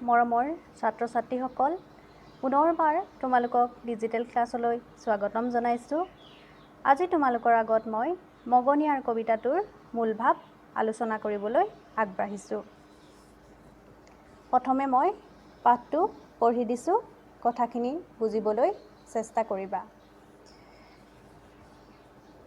মৰমৰ ছাত্ৰ ছাত্ৰীসকল পুনৰবাৰ তোমালোকক ডিজিটেল ক্লাছলৈ স্বাগতম জনাইছোঁ। আজি তোমালোকৰ আগত মই মগনিয়াৰ কবিতাটোৰ মূল ভাৱ আলোচনা কৰিবলৈ আগবাঢ়িছোঁ। প্ৰথমে মই পাঠটো পঢ়ি দিছোঁ, কথাখিনি বুজিবলৈ চেষ্টা কৰিবা।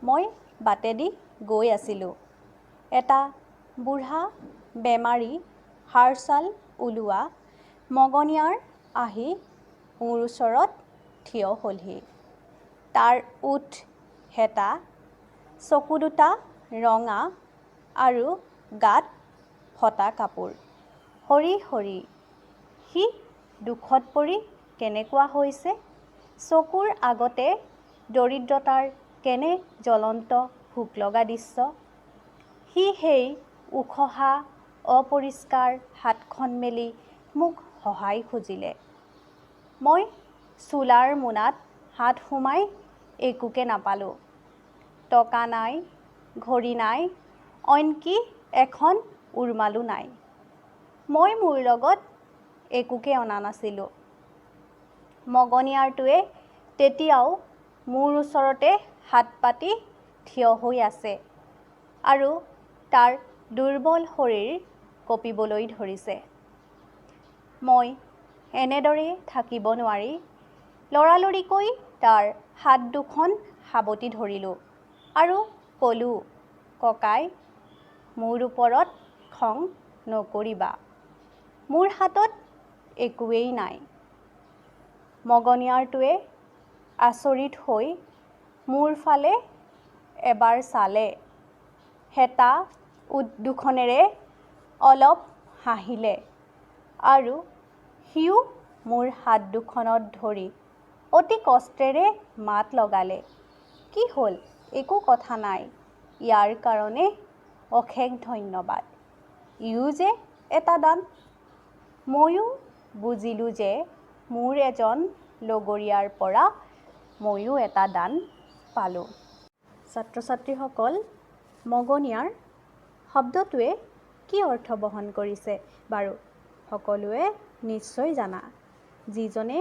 মই বাটেদি গৈ আছিলোঁ। এটা বুঢ়া বেমাৰী হাড়ছাল ওলোৱা মগনিয়াৰ আহি মোৰ ওচৰত থিয় হ'লহি। তাৰ ওঠ হেতা, চকু দুটা ৰঙা আৰু গাত ফটা কাপোৰ। হৰি হৰি, সি দুখত পৰি কেনেকুৱা হৈছে। চকুৰ আগতে দৰিদ্ৰতাৰ কেনে জ্বলন্ত ভোক লগা দৃশ্য। সি সেই উখহা অপৰিষ্কাৰ হাতখন মেলি মোক সহায় খুজিলে। মই চোলাৰ মোনাত হাত সুমাই একোকে নাপালোঁ। টকা নাই, ঘড়ী নাই, অইনকি এখন উৰুমালো নাই। মই মোৰ লগত একোকে অনা নাছিলোঁ। মগনিয়াৰটোৱে তেতিয়াও মোৰ ওচৰতে হাত পাতি থিয় হৈ আছে আৰু তাৰ দুৰ্বল শৰীৰ কঁপিবলৈ ধৰিছে। মই এনেদৰে থাকিব নোৱাৰি লৰালৰিকৈ তাৰ হাত দুখন সাবটি ধৰিলোঁ আৰু ক'লোঁ, ককাই, মোৰ ওপৰত খং নকৰিবা। মোৰ হাতত একোৱেই নাই। মগনিয়াৰটোৱে আচৰিত হৈ মোৰ ফালে এবাৰ চালে, হেতা ওঠ দুখনেৰে অলপ হাঁহিলে আৰু সিও মোৰ হাত দুখনত ধৰি অতি কষ্টেৰে মাত লগালে, কি হ'ল, একো কথা নাই, ইয়াৰ কাৰণে অশেষ ধন্যবাদ। ইও যে এটা দান। ময়ো বুজিলোঁ যে মোৰ এজন লগৰীয়াৰ পৰা ময়ো এটা দান পালোঁ। ছাত্ৰ ছাত্ৰীসকল, মগনিয়াৰ শব্দটোৱে কি অৰ্থ বহন কৰিছে বাৰু সকলোৱে নিশ্চয় জানা। যিজনে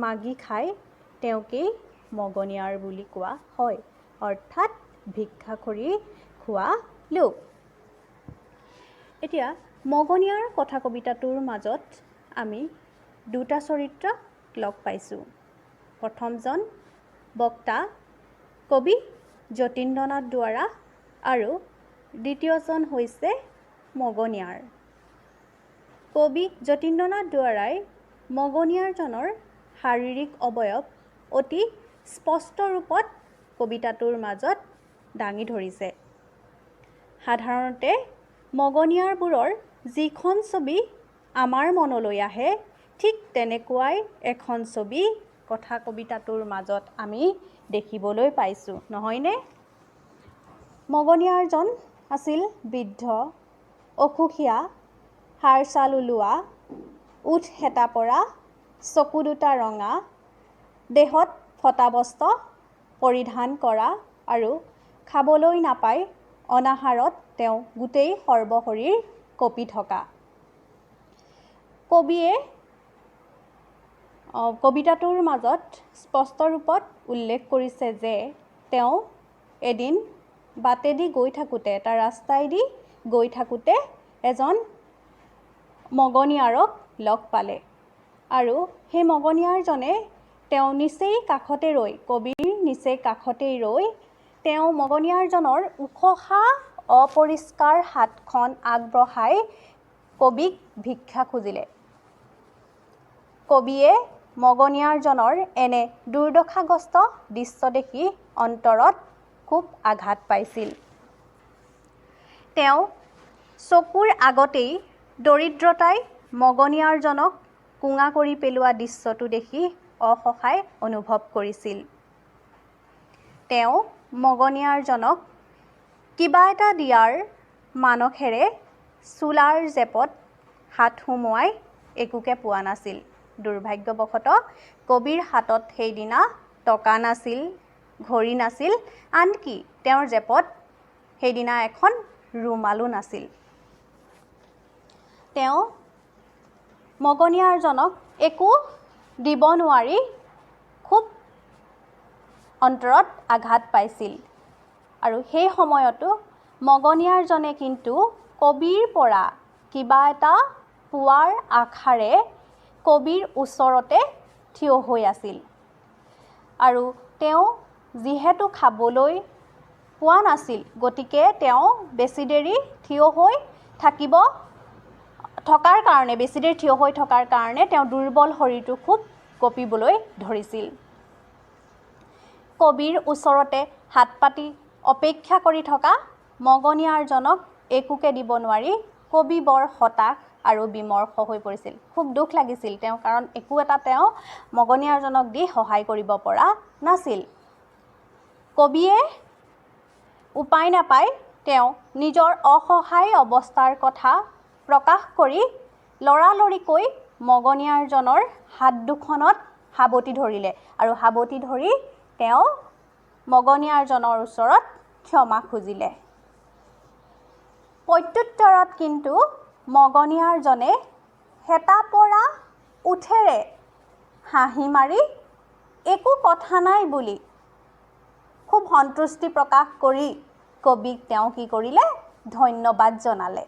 মাগি খায় তেওঁকেই মগনিয়াৰ বুলি কোৱা হয়, অৰ্থাৎ ভিক্ষা কৰি খোৱা লোক। এতিয়া মগনিয়াৰ কথা কবিতাটোৰ মাজত আমি দুটা চৰিত্ৰ লগ পাইছোঁ। প্ৰথমজন বক্তা কবি যতীন্দ্ৰনাথ দুৱৰা আৰু দ্বিতীয়জন হৈছে মগনিয়াৰ। কবি যতীন্দ্ৰনাথ দুৱৰাই মগনিয়াৰজনৰ শাৰীৰিক অৱয়ব অতি স্পষ্ট ৰূপত কবিতাটোৰ মাজত দাঙি ধৰিছে। সাধাৰণতে মগনিয়াৰবোৰৰ যিখন ছবি আমাৰ মনলৈ আহে ঠিক তেনেকুৱাই এখন ছবি কথা কবিতাটোৰ মাজত আমি দেখিবলৈ পাইছোঁ, নহয়নে? মগনিয়াৰজন আছিল বৃদ্ধ, অসুখীয়া, হাড়ছাল ওলোৱা, ওঠ হেতা পৰা, চকু দুটা ৰঙা, দেহত ফটা বস্ত্ৰ পৰিধান কৰা আৰু খাবলৈ নাপাই অনাহাৰত তেওঁ গোটেই সৰ্বশৰীৰ কঁপি থকা। কবিয়ে কবিতাটোৰ মাজত স্পষ্ট ৰূপত উল্লেখ কৰিছে যে তেওঁ এদিন বাটেদি গৈ থাকোঁতে, এটা ৰাস্তাইদি গৈ থাকোঁতে এজন মগনিয়াৰক লগ পালে আৰু সেই মগনিয়াৰজনে তেওঁ নিচেই কাষতে ৰৈ, কবিৰ নিচেই কাষতেই ৰৈ তেওঁ মগনিয়াৰজনৰ উখহা অপৰিষ্কাৰ হাতখন আগবঢ়াই কবিক ভিক্ষা খুজিলে। কবিয়ে মগনিয়াৰজনৰ এনে দুৰ্দশাগ্ৰস্ত দৃশ্য দেখি অন্তৰত খুব আঘাত পাইছিল। তেওঁ চকুৰ আগতেই দৰিদ্ৰতাই মগনিয়াৰজনক কোঙা কৰি পেলোৱা দৃশ্যটো দেখি অসহায় অনুভৱ কৰিছিল। তেওঁ মগনিয়াৰজনক কিবা এটা দিয়াৰ মানসেৰে চোলাৰ জেপত হাত সুমুৱাই একোকে পোৱা নাছিল। দুৰ্ভাগ্যবশতঃ কবিৰ হাতত সেইদিনা টকা নাছিল, ঘড়ী নাছিল, আনকি তেওঁৰ জেপত সেইদিনা এখন ৰুমালো নাছিল। তেওঁ মগনিয়াৰজনক একো দিব নোৱাৰি খুব অন্তৰত আঘাত পাইছিল। আৰু সেই সময়তো মগনিয়াৰজনে কিন্তু কবিৰ পৰা কিবা এটা পোৱাৰ আশাৰে কবিৰ ওচৰতে থিয় হৈ আছিল। আৰু তেওঁ যিহেতু খাবলৈ পোৱা নাছিল, গতিকে তেওঁ বেছি দেৰি থিয় হৈ থকাৰ কাৰণে তেওঁ দুৰ্বল শৰীৰটো খুব কঁপিবলৈ ধৰিছিল। কবিৰ ওচৰতে হাত পাতি অপেক্ষা কৰি থকা মগনিয়াৰজনক একোকে দিব নোৱাৰি কবি বৰ হতাশ আৰু বিমৰ্ষ হৈ পৰিছিল। খুব দুখ লাগিছিল তেওঁ, কাৰণ একো এটা তেওঁ মগনিয়াৰজনক দি সহায় কৰিব পৰা নাছিল। কবিয়ে উপায় নাপায় তেওঁ নিজৰ অসহায় অৱস্থাৰ কথা প্ৰকাশ কৰি লৰালৰিকৈ মগনিয়াৰজনৰ হাত দুখনত সাৱটি ধৰিলে আৰু সাৱটি ধৰি তেওঁ মগনিয়াৰজনৰ ওচৰত ক্ষমা খুজিলে। প্ৰত্যুত্তৰত কিন্তু মগনিয়াৰজনে হেতা পৰা ওঠেৰে হাঁহি মাৰি একো কথা নাই বুলি খুব সন্তুষ্টি প্ৰকাশ কৰি কবিক তেওঁ কি কৰিলে? ধন্যবাদ জনালে।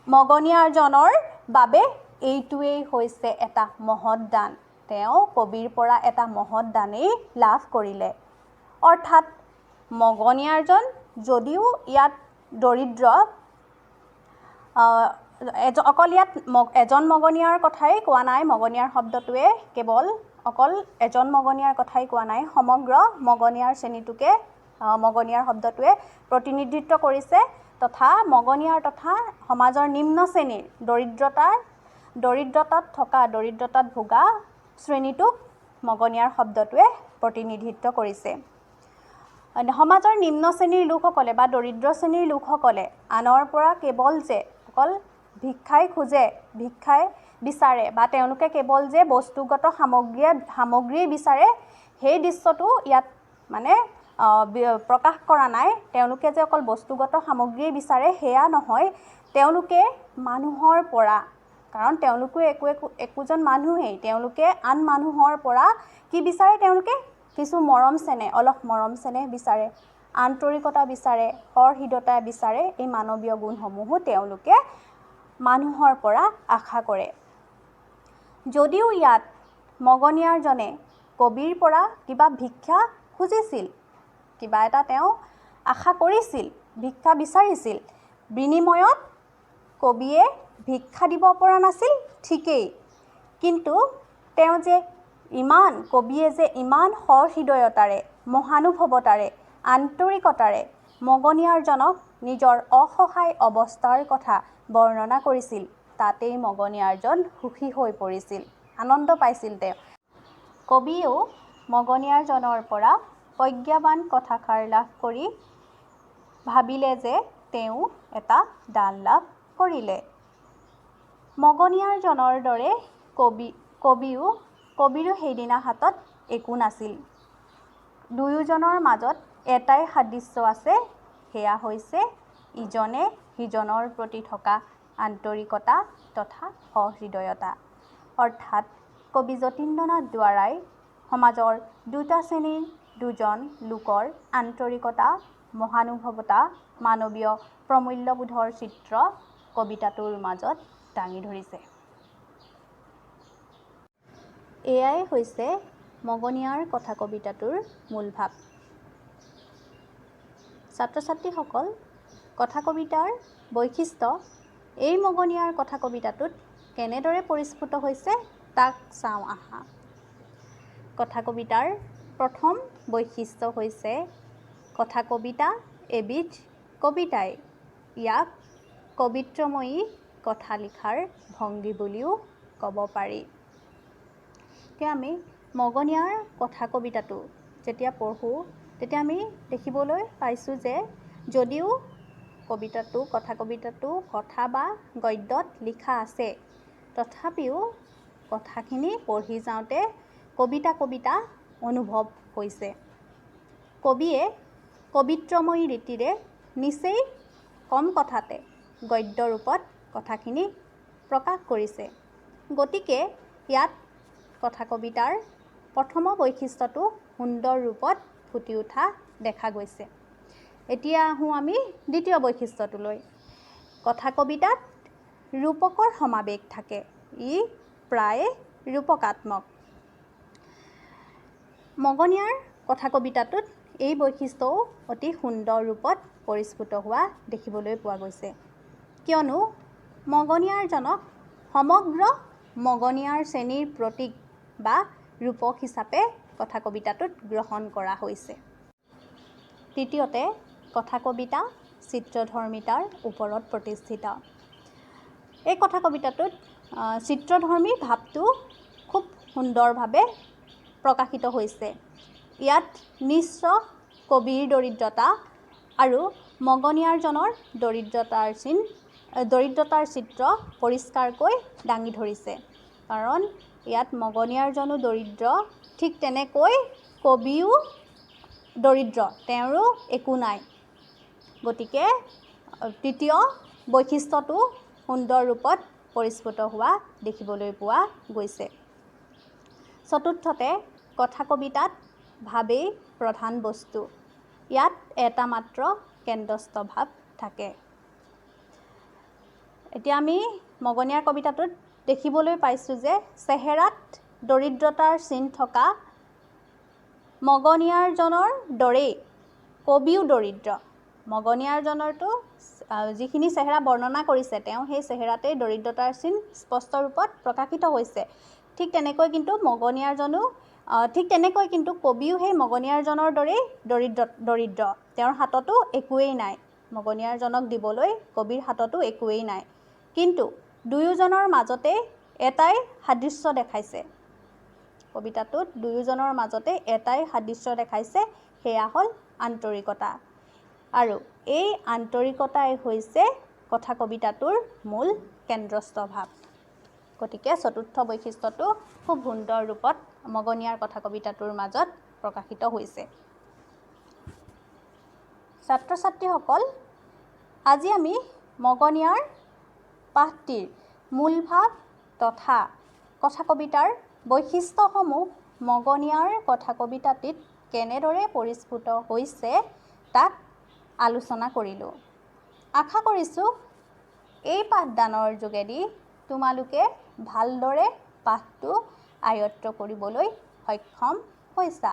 মগনিয়াৰজনৰ বাবে এইটোৱেই হৈছে এটা মহৎ দান। তেওঁ কবিৰ পৰা এটা মহৎ দানেই লাভ কৰিলে। অৰ্থাৎ মগনিয়াৰজন যদিও ইয়াত দৰিদ্ৰ, অকল ইয়াত এজন মগনিয়াৰ কথাই কোৱা নাই, মগনিয়াৰ শব্দটোৱে কেৱল অকল এজন মগনিয়াৰ কথাই কোৱা নাই, সমগ্ৰ মগনিয়াৰ শ্ৰেণীটোকে মগনিয়াৰ শব্দটোৱে প্ৰতিনিধিত্ব কৰিছে, তথা মগনিয়াৰ তথা সমাজৰ নিম্ন শ্ৰেণীৰ দৰিদ্ৰতাত ভোগা শ্ৰেণীটোক মগনিয়াৰ শব্দটোৱে প্ৰতিনিধিত্ব কৰিছে। সমাজৰ নিম্ন শ্ৰেণীৰ লোকসকলে বা দৰিদ্ৰ শ্ৰেণীৰ লোকসকলে আনৰ পৰা কেৱল যে অকল ভিক্ষাই বিচাৰে বা তেওঁলোকে কেৱল যে বস্তুগত সামগ্ৰী বিচাৰে, সেই দৃশ্যটো ইয়াত মানে প্ৰকাশ কৰা নাই। তেওঁলোকে যে অকল বস্তুগত সামগ্ৰীয়ে বিচাৰে সেয়া নহয়, তেওঁলোকে মানুহৰ পৰা, কাৰণ তেওঁলোকো একোজন মানুহেই, তেওঁলোকে আন মানুহৰ পৰা কি বিচাৰে? তেওঁলোকে কিছু মৰম চেনেহ, অলপ মৰম চেনেহ বিচাৰে, আন্তৰিকতা বিচাৰে, সহৃদয়তা বিচাৰে। এই মানৱীয় গুণসমূহো তেওঁলোকে মানুহৰ পৰা আশা কৰে। যদিও ইয়াত মগনিয়াৰজনে কবিৰ পৰা কিবা ভিক্ষা খুজিছিল, কিবা এটা তেওঁ আশা কৰিছিল, ভিক্ষা বিচাৰিছিল, বিনিময়ত কবিয়ে ভিক্ষা দিব পৰা নাছিল ঠিকেই, কিন্তু কবিয়ে যে ইমান সহৃদয়তাৰে, মহানুভৱতাৰে, আন্তৰিকতাৰে মগনিয়াৰজনক নিজৰ অসহায় অৱস্থাৰ কথা বৰ্ণনা কৰিছিল, তাতেই মগনিয়াৰজন সুখী হৈ পৰিছিল, আনন্দ পাইছিল তেওঁ। কবিয়েও মগনিয়াৰজনৰ পৰা প্ৰজ্ঞাবান কথাষাৰ লাভ কৰি ভাবিলে যে তেওঁ এটা দান লাভ কৰিলে। মগনিয়াৰজনৰ দৰে কবিৰো সেইদিনা হাতত একো নাছিল। দুয়োজনৰ মাজত এটাই সাদৃশ্য আছে, সেয়া হৈছে ইজনে সিজনৰ প্ৰতি থকা আন্তৰিকতা তথা সহৃদয়তা। অৰ্থাৎ কবি যতীন্দ্ৰনাথ দুৱৰাই সমাজৰ দুটা শ্ৰেণীৰ দুজন লোকৰ আন্তৰিকতা, মহানুভৱতা, মানৱীয় প্ৰমূল্যবোধৰ চিত্ৰ কবিতাটোৰ মাজত দাঙি ধৰিছে। এয়াই হৈছে মগনিয়াৰ কথা কবিতাটোৰ মূল ভাৱ। ছাত্ৰ ছাত্ৰীসকল, কথা কবিতাৰ বৈশিষ্ট্য এই মগনিয়াৰ কথা কবিতাটোত কেনেদৰে পৰিস্ফুট হৈছে তাক চাওঁ আহা। কথা কবিতাৰ প্ৰথম বৈশিষ্ট্য হৈছে কথা কবিতা এবিধ কবিতাই। ইয়াক কবিত্ৰময়ী কথা লিখাৰ ভংগী বুলিও ক'ব পাৰি। এতিয়া আমি মগনিয়াৰ কথা কবিতাটো যেতিয়া পঢ়োঁ, তেতিয়া আমি দেখিবলৈ পাইছোঁ যে যদিও কথা কবিতাটো কথা বা গদ্যত লিখা আছে, তথাপিও কথাখিনি পঢ়ি যাওঁতে কবিতা অনুভৱ হৈছে। কবিয়ে কবিত্ৰময়ী ৰীতিৰে নিচেই কম কথাতে গদ্য ৰূপত কথাখিনি প্ৰকাশ কৰিছে। গতিকে ইয়াত কথা কবিতাৰ প্ৰথম বৈশিষ্ট্যটো সুন্দৰ ৰূপত ফুটি উঠা দেখা গৈছে। এতিয়া আহোঁ আমি দ্বিতীয় বৈশিষ্ট্যটোলৈ। কথা কবিতাত ৰূপকৰ সমাবেশ থাকে। ই প্ৰায়ে ৰূপকাত্মক। মগনিয়াৰ কথা কবিতাটোত এই বৈশিষ্ট্যও অতি সুন্দৰ ৰূপত পৰিস্ফুট হোৱা দেখিবলৈ পোৱা গৈছে। কিয়নো মগনিয়াৰজনক সমগ্ৰ মগনিয়াৰ শ্ৰেণীৰ প্ৰতীক বা ৰূপক হিচাপে কথা কবিতাটোত গ্ৰহণ কৰা হৈছে। তৃতীয়তে কথা কবিতা চিত্ৰধৰ্মিতাৰ ওপৰত প্ৰতিষ্ঠিত। এই কথা কবিতাটোত চিত্ৰধৰ্মী ভাৱটো খুব সুন্দৰভাৱে প্ৰকাশিত হৈছে। ইয়াত নিশ্চ কবিৰ দৰিদ্ৰতা আৰু মগনিয়াৰজনৰ দৰিদ্ৰতাৰ চিত্ৰ পৰিষ্কাৰকৈ দাঙি ধৰিছে। কাৰণ ইয়াত মগনিয়াৰজনো দৰিদ্ৰ, ঠিক তেনেকৈ কবিও দৰিদ্ৰ, তেওঁৰো একো নাই। গতিকে তৃতীয় বৈশিষ্ট্যটো সুন্দৰ ৰূপত পৰিস্ফুট হোৱা দেখিবলৈ পোৱা গৈছে। চতুৰ্থতে কথা কবিতাত ভাৱেই প্ৰধান বস্তু। ইয়াত এটা মাত্ৰ কেন্দ্ৰস্থ ভাৱ থাকে। এতিয়া আমি মগনিয়াৰ কবিতাটোত দেখিবলৈ পাইছোঁ যে চেহেৰাত দৰিদ্ৰতাৰ চিন থকা মগনিয়াৰজনৰ দৰেই কবিও দৰিদ্ৰ। মগনিয়াৰজনৰতো যিখিনি চেহেৰা বৰ্ণনা কৰিছে, তেওঁ সেই চেহেৰাতেই দৰিদ্ৰতাৰ চিন স্পষ্ট ৰূপত প্ৰকাশিত হৈছে। ঠিক তেনেকৈ কিন্তু কবিও সেই মগনিয়াৰজনৰ দৰেই দৰিদ্ৰ। তেওঁৰ হাততো একোৱেই নাই। মগনিয়াৰজনক দিবলৈ কবিৰ হাততো একোৱেই নাই। কিন্তু দুয়োজনৰ মাজতে এটাই সাদৃশ্য দেখাইছে। কবিতাটোত দুয়োজনৰ মাজতে এটাই সাদৃশ্য দেখাইছে, সেয়া হ'ল আন্তৰিকতা। আৰু এই আন্তৰিকতাই হৈছে কথা কবিতাটোৰ মূল কেন্দ্ৰস্থ ভাৱ। গতিকে চতুৰ্থ বৈশিষ্ট্যটো খুব সুন্দৰ ৰূপত মগনিয়াৰ কথা কবিতাটোৰ মাজত প্ৰকাশিত হৈছে। ছাত্ৰ ছাত্ৰীসকল, আজি আমি মগনিয়াৰ পাঠটিৰ মূল ভাৱ তথা কথা কবিতাৰ বৈশিষ্ট্যসমূহ মগনিয়াৰ কথা কবিতাটিত কেনেদৰে পৰিস্ফুট হৈছে তাক আলোচনা কৰিলোঁ। আশা কৰিছোঁ এই পাঠদানৰ যোগেদি তোমালোকে ভালদৰে পাঠটো আয়ত্ত কৰিবলৈ সক্ষম হৈছা।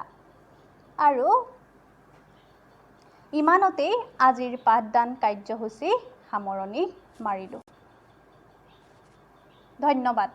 আৰু ইমানতেই আজিৰ পাঠদান কাৰ্যসূচী সামৰণি মাৰিলোঁ। ধন্যবাদ।